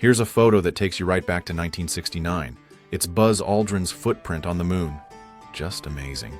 Here's a photo that takes you right back to 1969. It's Buzz Aldrin's footprint on the moon. Just amazing.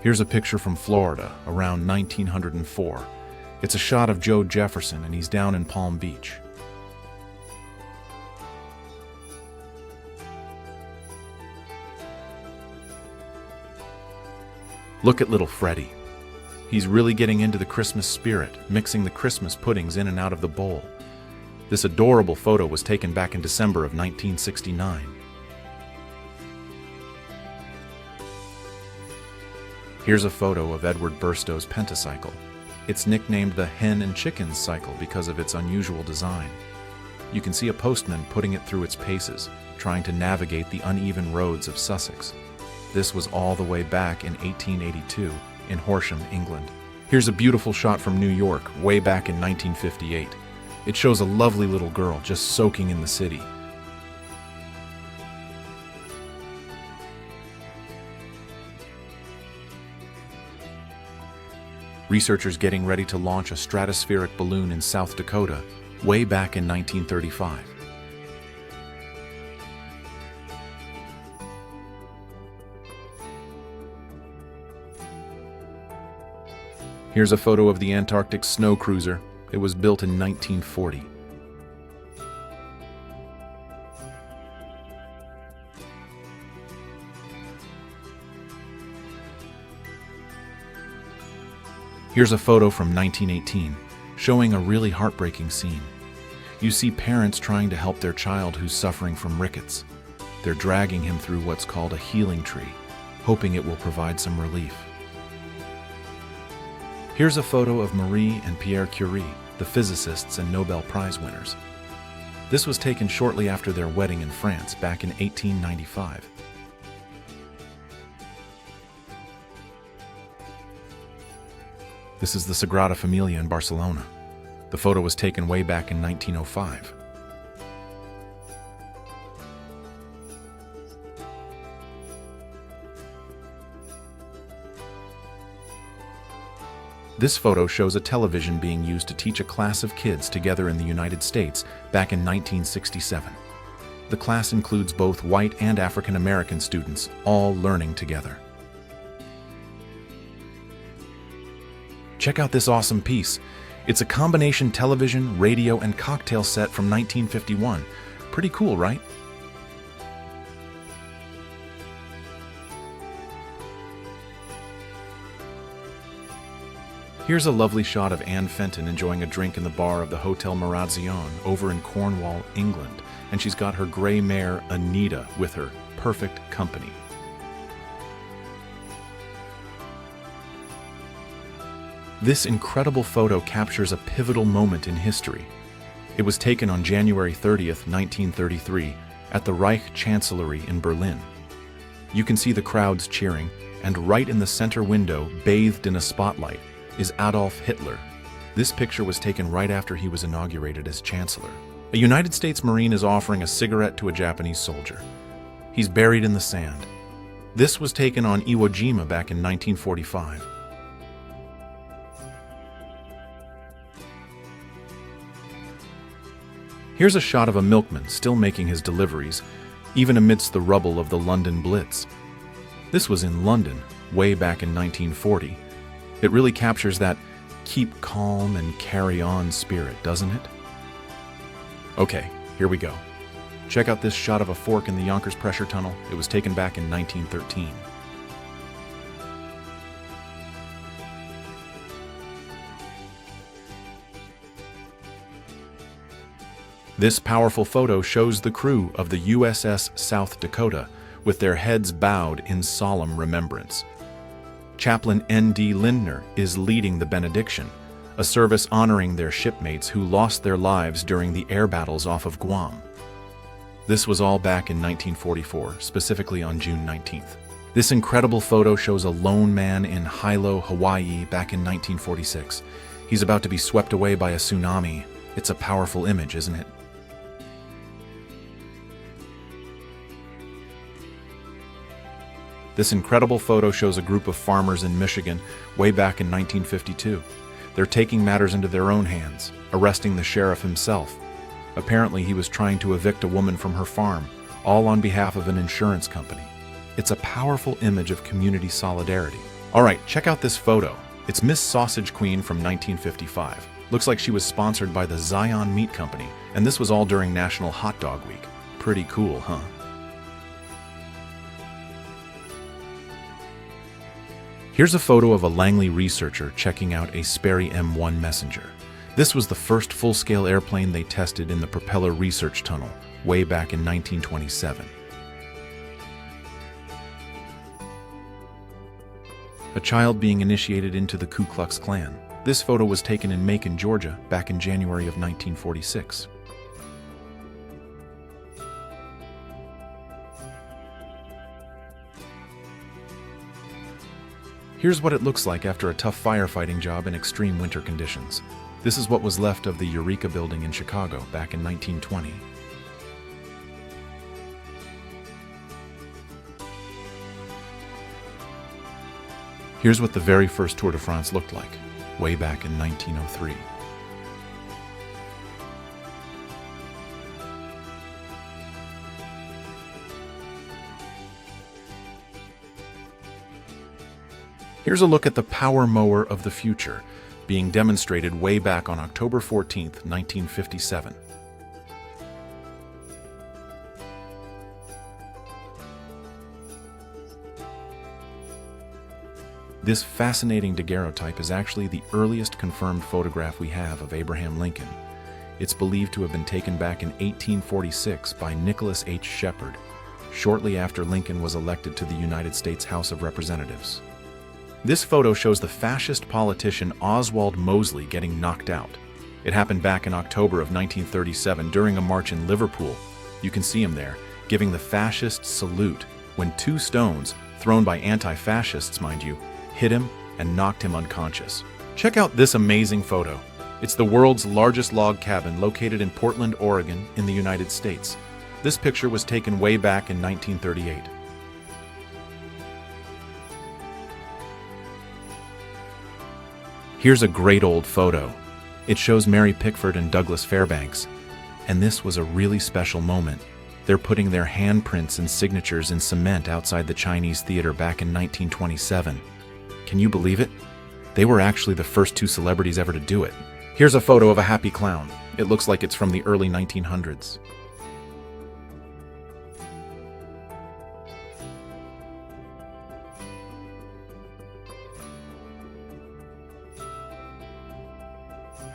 Here's a picture from Florida, around 1904. It's a shot of Joe Jefferson, and he's down in Palm Beach. Look at little Freddie. He's really getting into the Christmas spirit, mixing the Christmas puddings in and out of the bowl. This adorable photo was taken back in December of 1969. Here's a photo of Edward Burstow's pentacycle. It's nicknamed the hen and chickens cycle because of its unusual design. You can see a postman putting it through its paces, trying to navigate the uneven roads of Sussex. This was all the way back in 1882 in Horsham, England. Here's a beautiful shot from New York, way back in 1958. It shows a lovely little girl just soaking in the city. Researchers getting ready to launch a stratospheric balloon in South Dakota, way back in 1935. Here's a photo of the Antarctic snow cruiser. It was built in 1940. Here's a photo from 1918, showing a really heartbreaking scene. You see parents trying to help their child who's suffering from rickets. They're dragging him through what's called a healing tree, hoping it will provide some relief. Here's a photo of Marie and Pierre Curie, the physicists and Nobel Prize winners. This was taken shortly after their wedding in France back in 1895. This is the Sagrada Familia in Barcelona. The photo was taken way back in 1905. This photo shows a television being used to teach a class of kids together in the United States back in 1967. The class includes both white and African American students, all learning together. Check out this awesome piece. It's a combination television, radio, and cocktail set from 1951. Pretty cool, right? Here's a lovely shot of Anne Fenton enjoying a drink in the bar of the Hotel Marazion over in Cornwall, England, and she's got her gray mare, Anita, with her. Perfect company. This incredible photo captures a pivotal moment in history. It was taken on January 30th, 1933, at the Reich Chancellery in Berlin. You can see the crowds cheering, and right in the center window, bathed in a spotlight, is Adolf Hitler. This picture was taken right after he was inaugurated as Chancellor. A United States Marine is offering a cigarette to a Japanese soldier. He's buried in the sand. This was taken on Iwo Jima back in 1945. Here's a shot of a milkman still making his deliveries, even amidst the rubble of the London Blitz. This was in London, way back in 1940. It really captures that keep calm and carry on spirit, doesn't it? Okay, here we go. Check out this shot of a fork in the Yonkers pressure tunnel. It was taken back in 1913. This powerful photo shows the crew of the USS South Dakota with their heads bowed in solemn remembrance. Chaplain N.D. Lindner is leading the benediction, a service honoring their shipmates who lost their lives during the air battles off of Guam. This was all back in 1944, specifically on June 19th. This incredible photo shows a lone man in Hilo, Hawaii back in 1946. He's about to be swept away by a tsunami. It's a powerful image, isn't it? This incredible photo shows a group of farmers in Michigan way back in 1952. They're taking matters into their own hands, arresting the sheriff himself. Apparently, he was trying to evict a woman from her farm, all on behalf of an insurance company. It's a powerful image of community solidarity. All right, check out this photo. It's Miss Sausage Queen from 1955. Looks like she was sponsored by the Zion Meat Company, and this was all during National Hot Dog Week. Pretty cool, huh? Here's a photo of a Langley researcher checking out a Sperry M1 Messenger. This was the first full-scale airplane they tested in the Propeller Research Tunnel, way back in 1927. A child being initiated into the Ku Klux Klan. This photo was taken in Macon, Georgia, back in January of 1946. Here's what it looks like after a tough firefighting job in extreme winter conditions. This is what was left of the Eureka Building in Chicago back in 1920. Here's what the very first Tour de France looked like, way back in 1903. Here's a look at the power mower of the future, being demonstrated way back on October 14, 1957. This fascinating daguerreotype is actually the earliest confirmed photograph we have of Abraham Lincoln. It's believed to have been taken back in 1846 by Nicholas H. Shepard, shortly after Lincoln was elected to the United States House of Representatives. This photo shows the fascist politician Oswald Mosley getting knocked out. It happened back in October of 1937 during a march in Liverpool. You can see him there, giving the fascist salute when two stones, thrown by anti-fascists, mind you, hit him and knocked him unconscious. Check out this amazing photo. It's the world's largest log cabin located in Portland, Oregon, in the United States. This picture was taken way back in 1938. Here's a great old photo. It shows Mary Pickford and Douglas Fairbanks. And this was a really special moment. They're putting their handprints and signatures in cement outside the Chinese theater back in 1927. Can you believe it? They were actually the first two celebrities ever to do it. Here's a photo of a happy clown. It looks like it's from the early 1900s.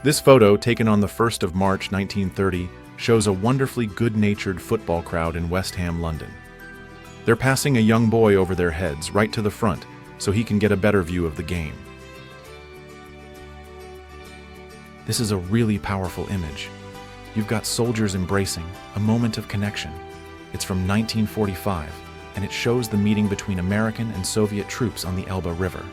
This photo, taken on the 1st of March 1930, shows a wonderfully good-natured football crowd in West Ham, London. They're passing a young boy over their heads right to the front so he can get a better view of the game. This is a really powerful image. You've got soldiers embracing, a moment of connection. It's from 1945, and it shows the meeting between American and Soviet troops on the Elbe River.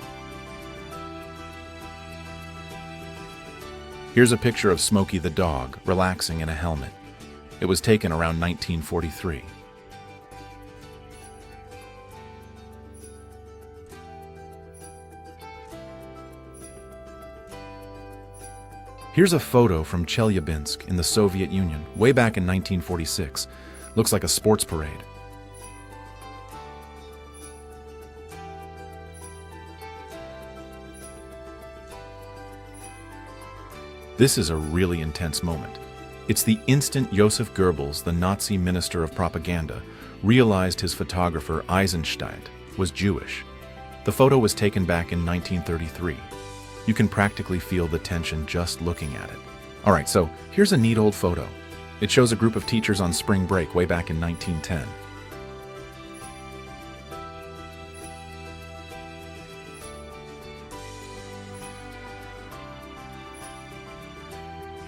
Here's a picture of Smokey the dog, relaxing in a helmet. It was taken around 1943. Here's a photo from Chelyabinsk in the Soviet Union, way back in 1946. Looks like a sports parade. This is a really intense moment. It's the instant Joseph Goebbels, the Nazi minister of propaganda, realized his photographer Eisenstadt was Jewish. The photo was taken back in 1933. You can practically feel the tension just looking at it. All right, so here's a neat old photo. It shows a group of teachers on spring break way back in 1910.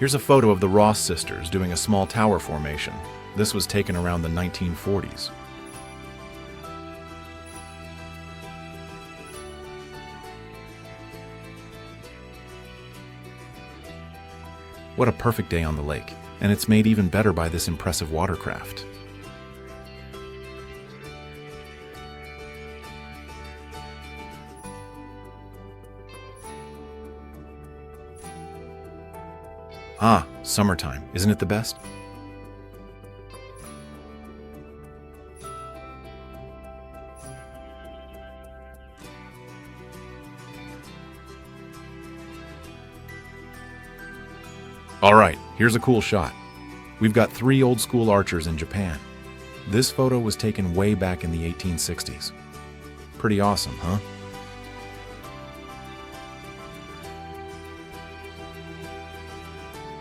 Here's a photo of the Ross sisters doing a small tower formation. This was taken around the 1940s. What a perfect day on the lake, and it's made even better by this impressive watercraft. Ah, summertime, isn't it the best? All right, here's a cool shot. We've got 3 old school archers in Japan. This photo was taken way back in the 1860s. Pretty awesome, huh?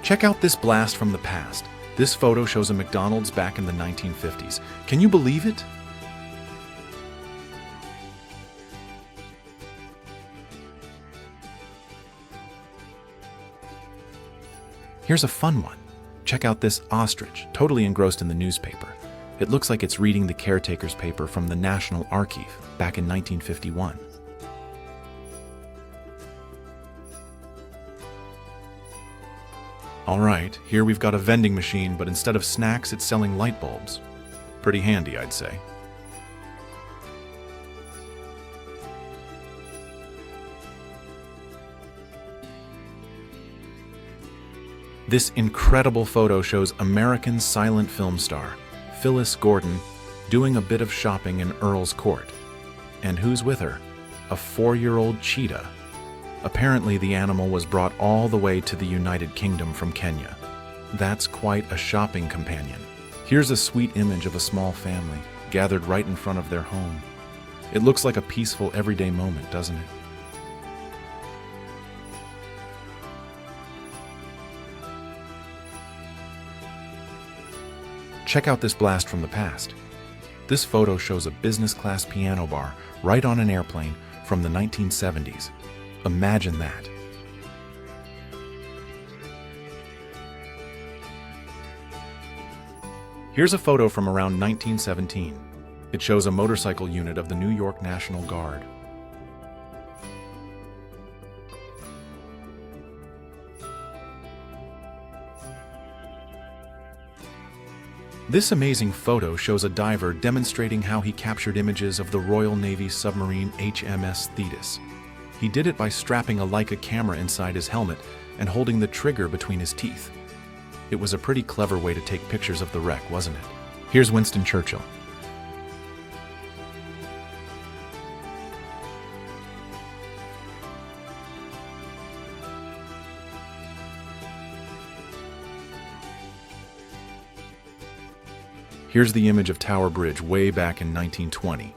Check out this blast from the past. This photo shows a McDonald's back in the 1950s. Can you believe it? Here's a fun one. Check out this ostrich, totally engrossed in the newspaper. It looks like it's reading the caretaker's paper from the National Archive back in 1951. All right, here we've got a vending machine, but instead of snacks, it's selling light bulbs. Pretty handy, I'd say. This incredible photo shows American silent film star Phyllis Gordon doing a bit of shopping in Earl's Court. And who's with her? A 4-year-old cheetah. Apparently, the animal was brought all the way to the United Kingdom from Kenya. That's quite a shopping companion. Here's a sweet image of a small family gathered right in front of their home. It looks like a peaceful everyday moment, doesn't it? Check out this blast from the past. This photo shows a business-class piano bar right on an airplane from the 1970s. Imagine that. Here's a photo from around 1917. It shows a motorcycle unit of the New York National Guard. This amazing photo shows a diver demonstrating how he captured images of the Royal Navy submarine HMS Thetis. He did it by strapping a Leica camera inside his helmet and holding the trigger between his teeth. It was a pretty clever way to take pictures of the wreck, wasn't it? Here's Winston Churchill. Here's the image of Tower Bridge way back in 1920.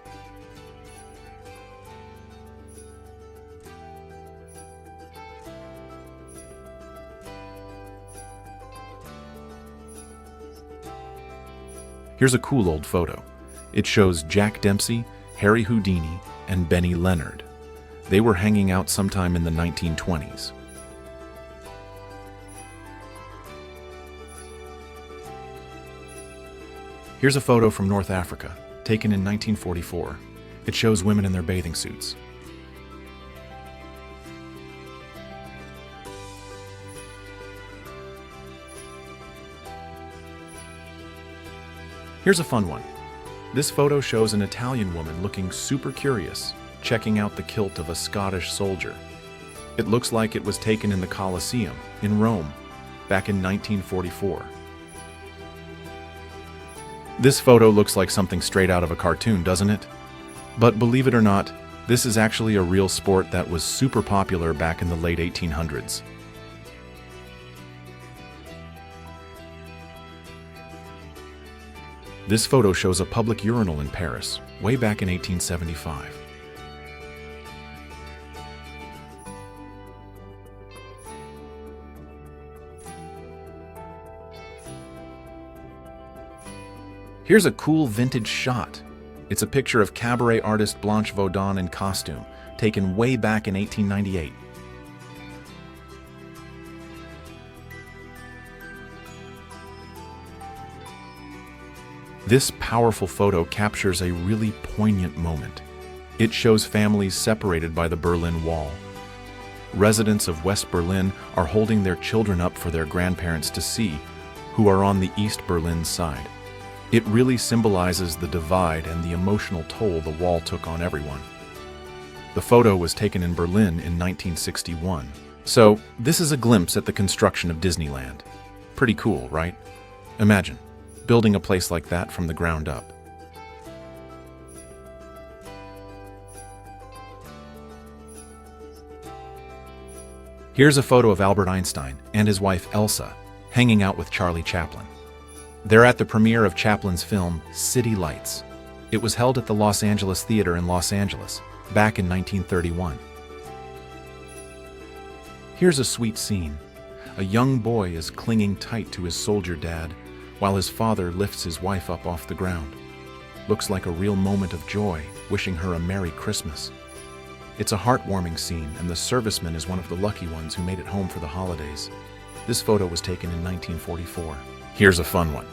Here's a cool old photo. It shows Jack Dempsey, Harry Houdini, and Benny Leonard. They were hanging out sometime in the 1920s. Here's a photo from North Africa, taken in 1944. It shows women in their bathing suits. Here's a fun one. This photo shows an Italian woman looking super curious, checking out the kilt of a Scottish soldier. It looks like it was taken in the Colosseum in Rome, back in 1944. This photo looks like something straight out of a cartoon, doesn't it? But believe it or not, this is actually a real sport that was super popular back in the late 1800s. This photo shows a public urinal in Paris, way back in 1875. Here's a cool vintage shot. It's a picture of cabaret artist Blanche Vaudin in costume, taken way back in 1898. This powerful photo captures a really poignant moment. It shows families separated by the Berlin Wall. Residents of West Berlin are holding their children up for their grandparents to see, who are on the East Berlin side. It really symbolizes the divide and the emotional toll the wall took on everyone. The photo was taken in Berlin in 1961. So, this is a glimpse at the construction of Disneyland. Pretty cool, right? Imagine building a place like that from the ground up. Here's a photo of Albert Einstein and his wife Elsa hanging out with Charlie Chaplin. They're at the premiere of Chaplin's film City Lights. It was held at the Los Angeles Theater in Los Angeles back in 1931. Here's a sweet scene. A young boy is clinging tight to his soldier dad while his father lifts his wife up off the ground. Looks like a real moment of joy, wishing her a Merry Christmas. It's a heartwarming scene, and the serviceman is one of the lucky ones who made it home for the holidays. This photo was taken in 1944. Here's a fun one.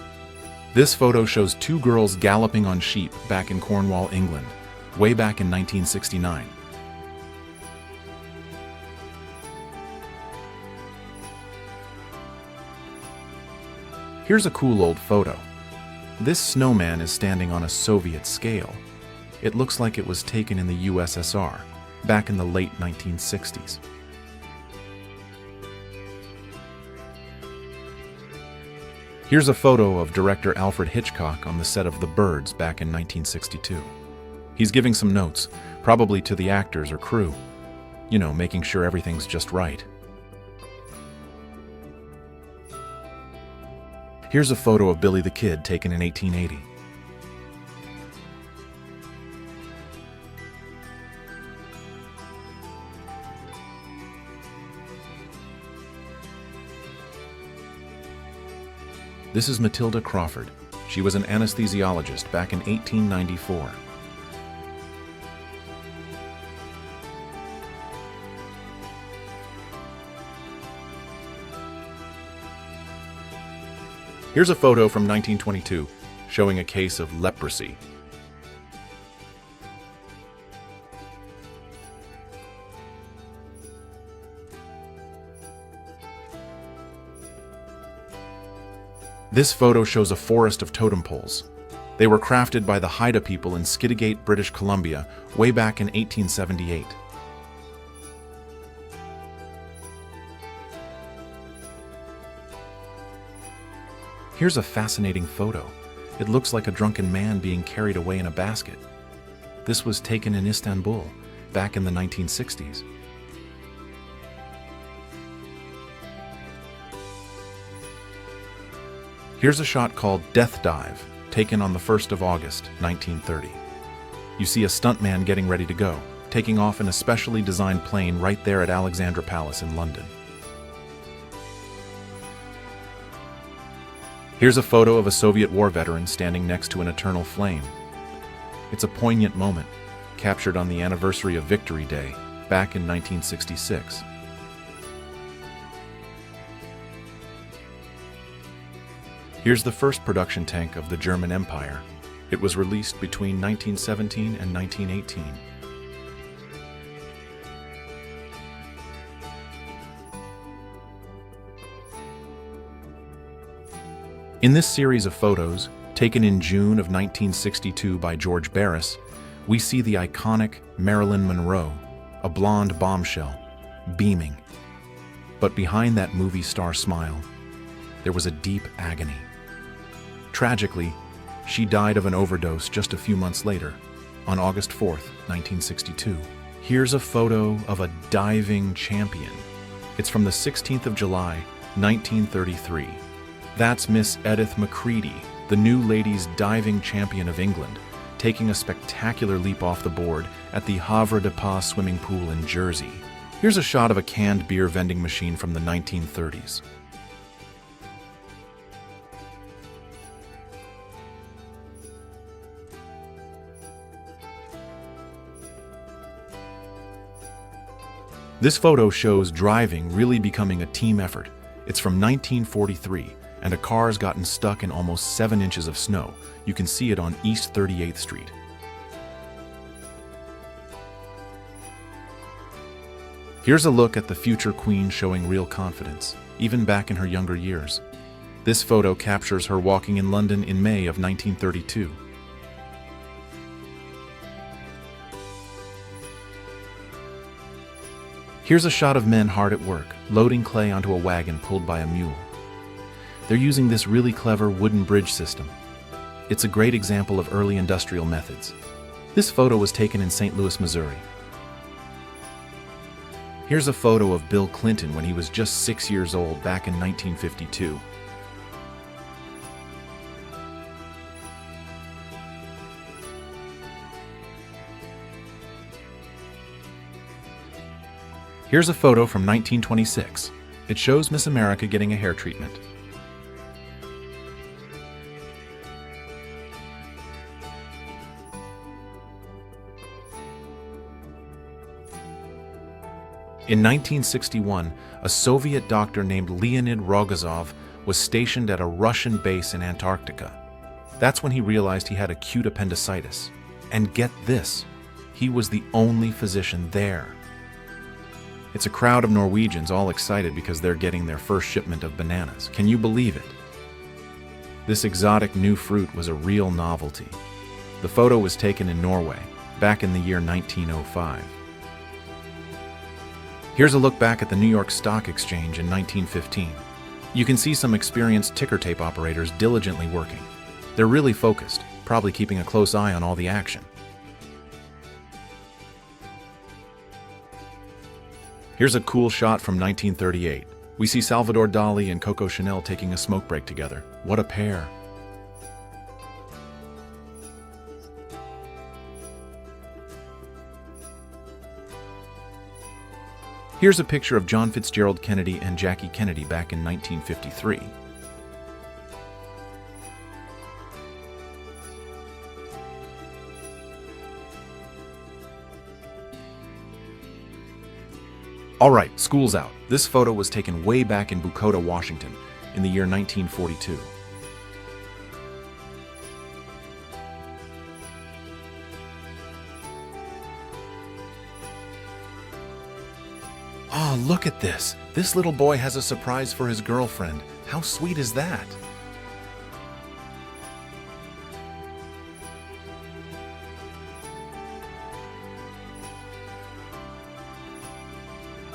This photo shows two girls galloping on sheep back in Cornwall, England, way back in 1969. Here's a cool old photo. This snowman is standing on a Soviet scale. It looks like it was taken in the USSR, back in the late 1960s. Here's a photo of director Alfred Hitchcock on the set of The Birds back in 1962. He's giving some notes, probably to the actors or crew. You know, making sure everything's just right. Here's a photo of Billy the Kid taken in 1880. This is Matilda Crawford. She was an anesthesiologist back in 1894. Here's a photo from 1922 showing a case of leprosy. This photo shows a forest of totem poles. They were crafted by the Haida people in Skidegate, British Columbia, way back in 1878. Here's a fascinating photo. It looks like a drunken man being carried away in a basket. This was taken in Istanbul, back in the 1960s. Here's a shot called Death Dive, taken on the 1st of August, 1930. You see a stuntman getting ready to go, taking off in a specially designed plane right there at Alexandra Palace in London. Here's a photo of a Soviet war veteran standing next to an eternal flame. It's a poignant moment, captured on the anniversary of Victory Day, back in 1966. Here's the first production tank of the German Empire. It was released between 1917 and 1918. In this series of photos, taken in June of 1962 by George Barris, we see the iconic Marilyn Monroe, a blonde bombshell, beaming. But behind that movie star smile, there was a deep agony. Tragically, she died of an overdose just a few months later, on August 4th, 1962. Here's a photo of a diving champion. It's from the 16th of July, 1933. That's Miss Edith Macready, the new ladies diving champion of England, taking a spectacular leap off the board at the Havre de Pas swimming pool in Jersey. Here's a shot of a canned beer vending machine from the 1930s. This photo shows driving really becoming a team effort. It's from 1943. And a car's gotten stuck in almost 7 inches of snow. You can see it on East 38th Street. Here's a look at the future queen showing real confidence, even back in her younger years. This photo captures her walking in London in May of 1932. Here's a shot of men hard at work, loading clay onto a wagon pulled by a mule. They're using this really clever wooden bridge system. It's a great example of early industrial methods. This photo was taken in St. Louis, Missouri. Here's a photo of Bill Clinton when he was just 6 years old back in 1952. Here's a photo from 1926. It shows Miss America getting a hair treatment. In 1961, a Soviet doctor named Leonid Rogozov was stationed at a Russian base in Antarctica. That's when he realized he had acute appendicitis. And get this, he was the only physician there. It's a crowd of Norwegians all excited because they're getting their first shipment of bananas. Can you believe it? This exotic new fruit was a real novelty. The photo was taken in Norway, back in the year 1905. Here's a look back at the New York Stock Exchange in 1915. You can see some experienced ticker tape operators diligently working. They're really focused, probably keeping a close eye on all the action. Here's a cool shot from 1938. We see Salvador Dali and Coco Chanel taking a smoke break together. What a pair. Here's a picture of John Fitzgerald Kennedy and Jackie Kennedy back in 1953. All right, school's out. This photo was taken way back in Bucota, Washington, in the year 1942. Oh, look at this. This little boy has a surprise for his girlfriend. How sweet is that?